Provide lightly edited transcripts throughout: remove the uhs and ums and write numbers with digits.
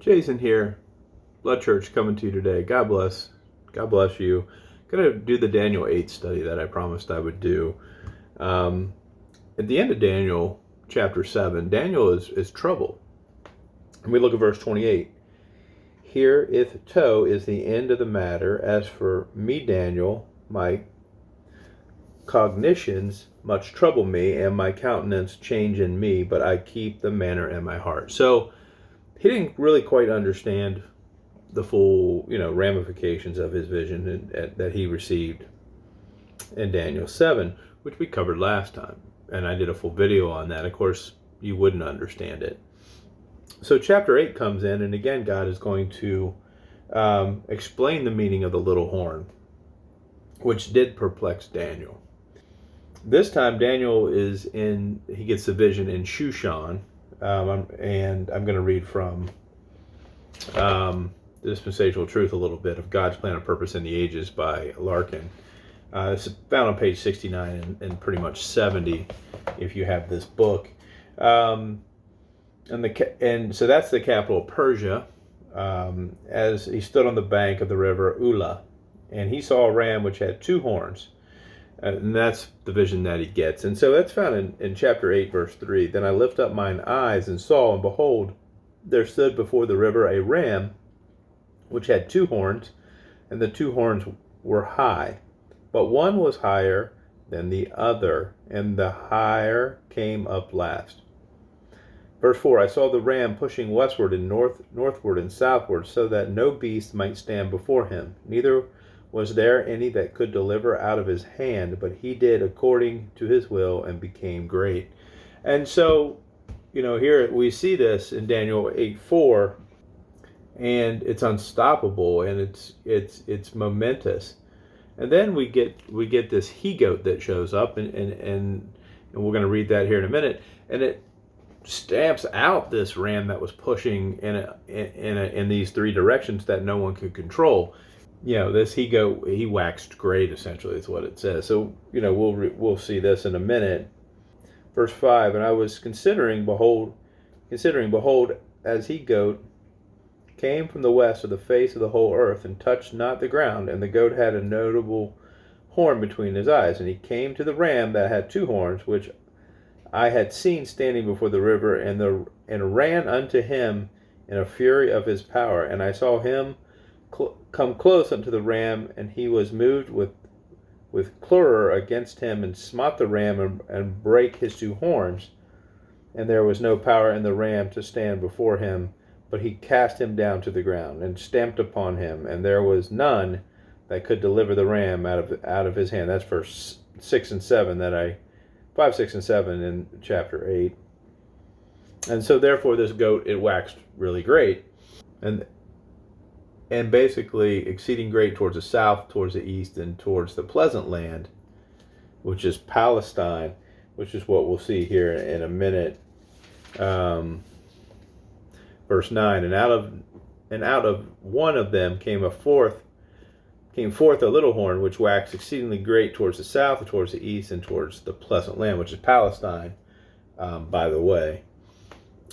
Jason here, Blood Church coming to you today. God bless. God bless you. Gonna do the Daniel 8 study that I promised I would do. At the end of Daniel chapter 7, Daniel is troubled. And we look at verse 28. Here ithto is the end of the matter. As for me, Daniel, my cognitions much trouble me, and my countenance change in me, but I keep the manner in my heart. So he didn't really quite understand the full, ramifications of his vision that he received in Daniel 7, which we covered last time. And I did a full video on that. Of course, you wouldn't understand it. So chapter 8 comes in, and again, God is going to explain the meaning of the little horn, which did perplex Daniel. This time, Daniel he gets the vision in Shushan, and I'm going to read from Dispensational Truth a little bit of God's Plan and Purpose in the Ages by Larkin. This is found on page 69 and pretty much 70 if you have this book. And so that's the capital of Persia. As he stood on the bank of the river Ula, and he saw a ram which had two horns. And that's the vision that he gets. And so that's found in chapter 8, verse 3. Then I lift up mine eyes and saw, and behold, there stood before the river a ram which had two horns, and the two horns were high. But one was higher than the other, and the higher came up last. Verse 4, I saw the ram pushing westward and northward and southward, so that no beast might stand before him. Neither was there any that could deliver out of his hand, but he did according to his will and became great. And so, here we see this in Daniel 8:4, and it's unstoppable, and it's momentous. And then we get this he-goat that shows up, and we're going to read that here in a minute, and it stamps out this ram that was pushing in these three directions that no one could control. This he waxed great, essentially is what it says. So we'll see this in a minute. Verse 5, and I was considering behold, as he goat came from the west of the face of the whole earth, and touched not the ground, and the goat had a notable horn between his eyes, and he came to the ram that had two horns, which I had seen standing before the river, and ran unto him in a fury of his power, and I saw him come close unto the ram, and he was moved with chlorur against him, and smote the ram and brake his two horns, and there was no power in the ram to stand before him, but he cast him down to the ground and stamped upon him, and there was none that could deliver the ram out of his hand. That's verse 6 and 7 5, 6, and 7 in chapter 8. And so therefore this goat, it waxed really great, and basically exceeding great towards the south, towards the east, and towards the pleasant land, which is Palestine, which is what we'll see here in a minute. Verse 9, and out of one of them came forth a little horn, which waxed exceedingly great towards the south, and towards the east, and towards the pleasant land, which is Palestine, by the way.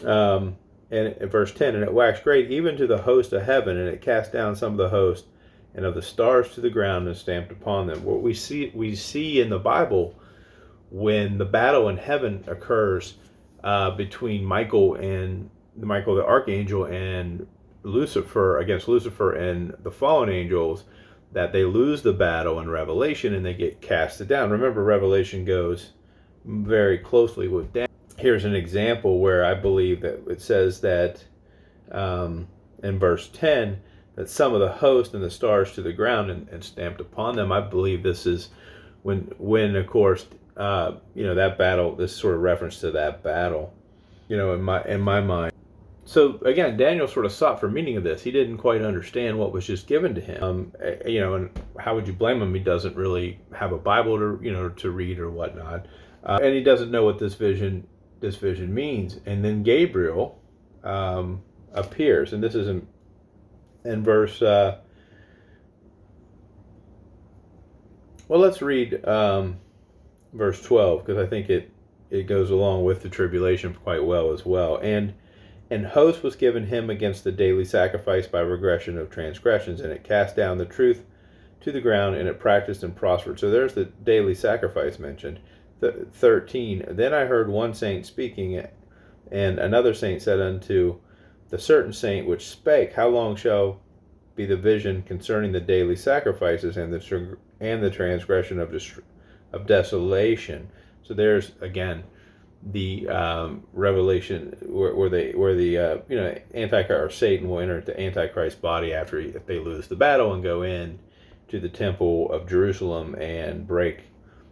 And in verse 10, and it waxed great even to the host of heaven, and it cast down some of the host and of the stars to the ground, and stamped upon them. What we see in the Bible, when the battle in heaven occurs between Michael the archangel and Lucifer, against Lucifer and the fallen angels, that they lose the battle in Revelation and they get casted down. Remember, Revelation goes very closely with Daniel. Here's an example where I believe that it says that in verse 10 that some of the host and the stars to the ground and stamped upon them. I believe this is when of course that battle, this sort of reference to that battle, in my mind. So again, Daniel sort of sought for meaning of this. He didn't quite understand what was just given to him. And how would you blame him? He doesn't really have a Bible to read or whatnot, and he doesn't know what this vision means. And then Gabriel appears, and this is in verse. Well, let's read verse 12, because I think it goes along with the tribulation quite well as well. And And host was given him against the daily sacrifice by regression of transgressions, and it cast down the truth to the ground, and it practiced and prospered. So there's the daily sacrifice mentioned. 13, then I heard one saint speaking, and another saint said unto the certain saint which spake, how long shall be the vision concerning the daily sacrifices and the transgression of desolation? So there's again the revelation where the Antichrist or Satan will enter the Antichrist body if they lose the battle and go in to the temple of Jerusalem and break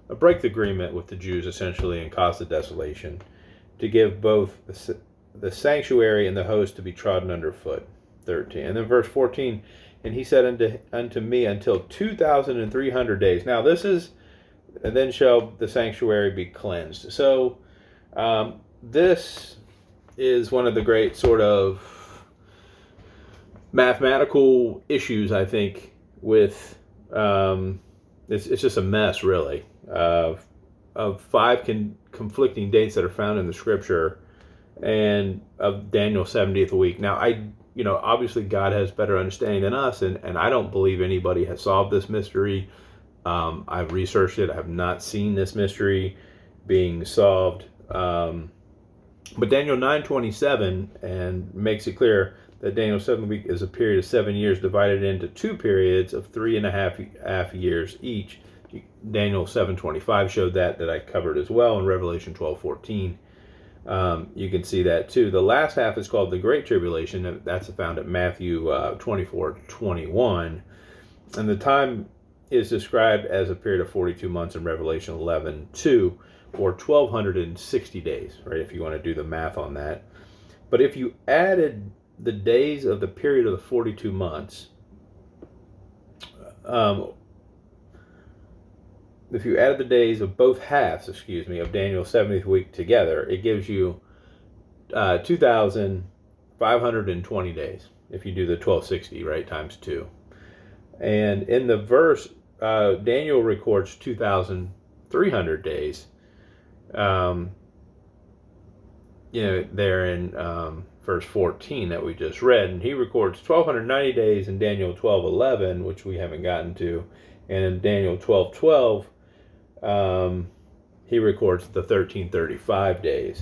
the agreement with the Jews essentially and cause the desolation, to give both the sanctuary and the host to be trodden underfoot. 13. And then verse 14, and he said unto me, until 2,300 days. Now this is, and then shall the sanctuary be cleansed. So this is one of the great sort of mathematical issues, I think, with it's just a mess, really, of 5 conflicting dates that are found in the scripture, and of Daniel's 70th week. Now, obviously God has better understanding than us, and I don't believe anybody has solved this mystery. I've researched it. I have not seen this mystery being solved. But Daniel 9:27 and makes it clear that Daniel's 7th week is a period of 7 years divided into 2 periods of 3.5 years each. Daniel 7:25 showed that I covered as well in Revelation 12:14. You can see that too. The last half is called the Great Tribulation. That's found at Matthew 24:21. And the time is described as a period of 42 months in Revelation 11:2, or 1,260 days, right, if you want to do the math on that. But if you added the days of the period of the 42 months, if you added the days of both halves, of Daniel's 70th week together, it gives you 2,520 days, if you do the 1,260, right, times 2. And in the verse, Daniel records 2,300 days, there in verse 14 that we just read, and he records 1,290 days in Daniel 12:11, which we haven't gotten to, and in Daniel 12:12, he records the 1,335 days.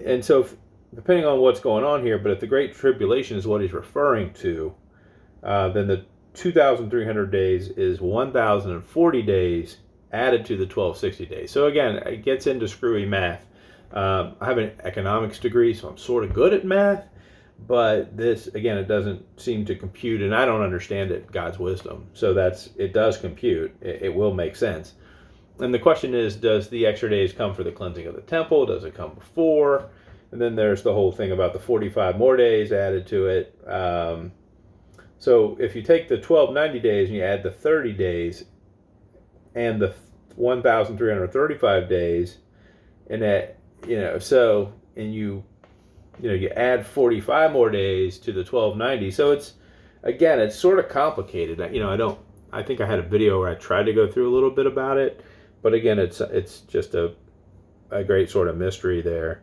And so, depending on what's going on here, but if the Great Tribulation is what he's referring to, then the 2,300 days is 1,040 days added to the 1,260 days. So again, it gets into screwy math. I have an economics degree, so I'm sort of good at math, but this, again, it doesn't seem to compute, and I don't understand it, God's wisdom. So it does compute. It will make sense. And the question is, does the extra days come for the cleansing of the temple? Does it come before? And then there's the whole thing about the 45 more days added to it. So if you take the 1,290 days and you add the 30 days and the 1,335 days, and that, and you add 45 more days to the 1,290. So it's sort of complicated. I think I had a video where I tried to go through a little bit about it, but again, it's just a great sort of mystery there.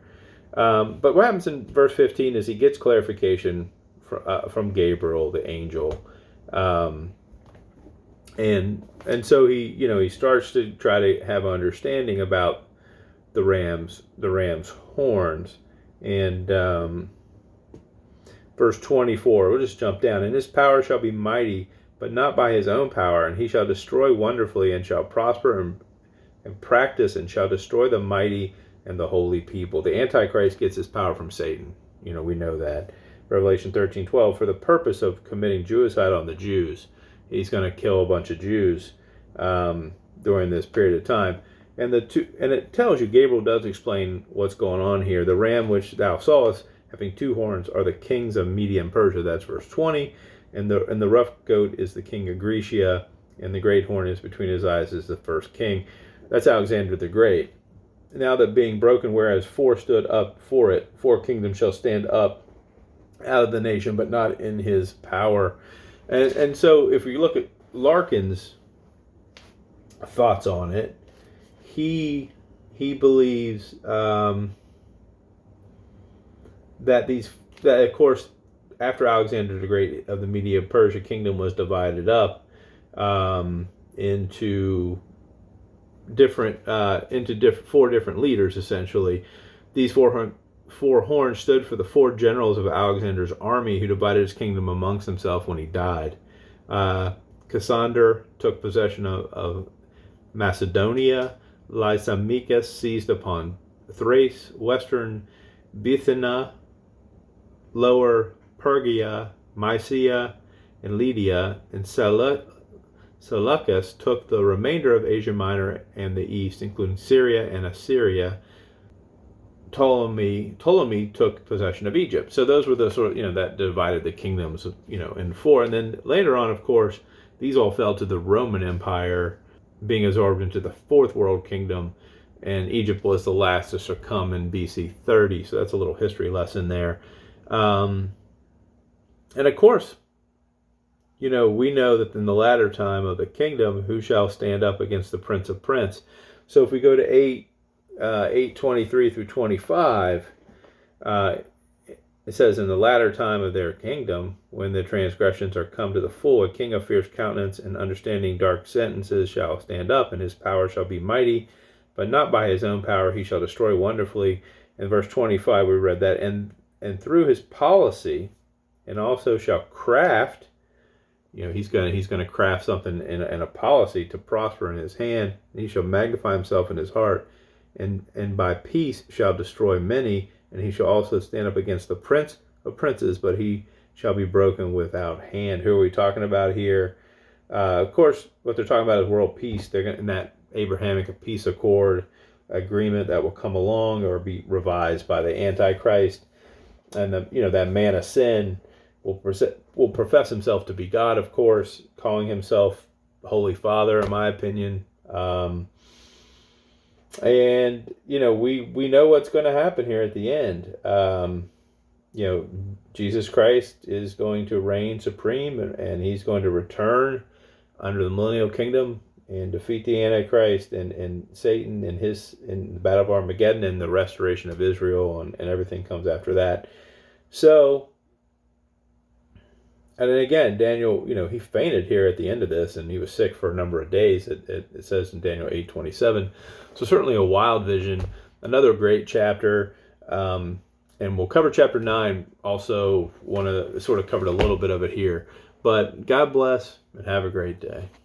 But what happens in verse 15 is he gets clarification from Gabriel, the angel, and so he starts to try to have understanding about the ram's horns. And verse 24, we'll just jump down. And his power shall be mighty, but not by his own power, and he shall destroy wonderfully, and shall prosper and practice, and shall destroy the mighty and the holy people. The Antichrist gets his power from Satan. We know that. Revelation 13:12, for the purpose of committing suicide on the Jews. He's going to kill a bunch of Jews during this period of time. And it tells you, Gabriel does explain what's going on here. The ram which thou sawest, having 2 horns, are the kings of Media and Persia. That's verse 20. And the rough goat is the king of Grecia, and the great horn is between his eyes is the first king. That's Alexander the Great. Now that being broken, whereas 4 stood up for it, 4 kingdoms shall stand up out of the nation, but not in his power. And so if we look at Larkin's thoughts on it, he believes that these that, of course, after Alexander the Great of the Media-Persia kingdom was divided up into four different leaders, essentially. These four horns stood for the four generals of Alexander's army, who divided his kingdom amongst himself when he died. Cassander took possession of Macedonia. Lysimachus seized upon Thrace, western Bithynia, lower Pergia, Mysia, and Lydia, and Seleucus took the remainder of Asia Minor and the east, including Syria and Assyria. Ptolemy took possession of Egypt. So those were the sort of, that divided the kingdoms, in four. And then later on, of course, these all fell to the Roman Empire, being absorbed into the Fourth World Kingdom, and Egypt was the last to succumb in BC 30. So that's a little history lesson there. And of course, we know that in the latter time of the kingdom, who shall stand up against the Prince of Princes? So if we go to 8:23 through 25, it says, in the latter time of their kingdom, when the transgressions are come to the full, a king of fierce countenance and understanding dark sentences shall stand up, and his power shall be mighty, but not by his own power. He shall destroy wonderfully. In verse 25, we read that, and through his policy, and also shall craft. He's going to craft something in a policy to prosper in his hand. And he shall magnify himself in his heart, and by peace shall destroy many. And he shall also stand up against the Prince of Princes, but he shall be broken without hand. Who are we talking about here? Of course, what they're talking about is world peace. They're in that Abrahamic peace accord agreement that will come along or be revised by the Antichrist, and that man of sin will profess himself to be God, of course, calling himself Holy Father, in my opinion. And we know what's going to happen here at the end. Jesus Christ is going to reign supreme, and he's going to return under the millennial kingdom and defeat the Antichrist and Satan in the Battle of Armageddon, and the restoration of Israel, and everything comes after that. So, and then again, Daniel, he fainted here at the end of this, and he was sick for a number of days. It says in Daniel 8:27. So certainly a wild vision, another great chapter. And we'll cover chapter 9. Also, want to sort of covered a little bit of it here. But God bless and have a great day.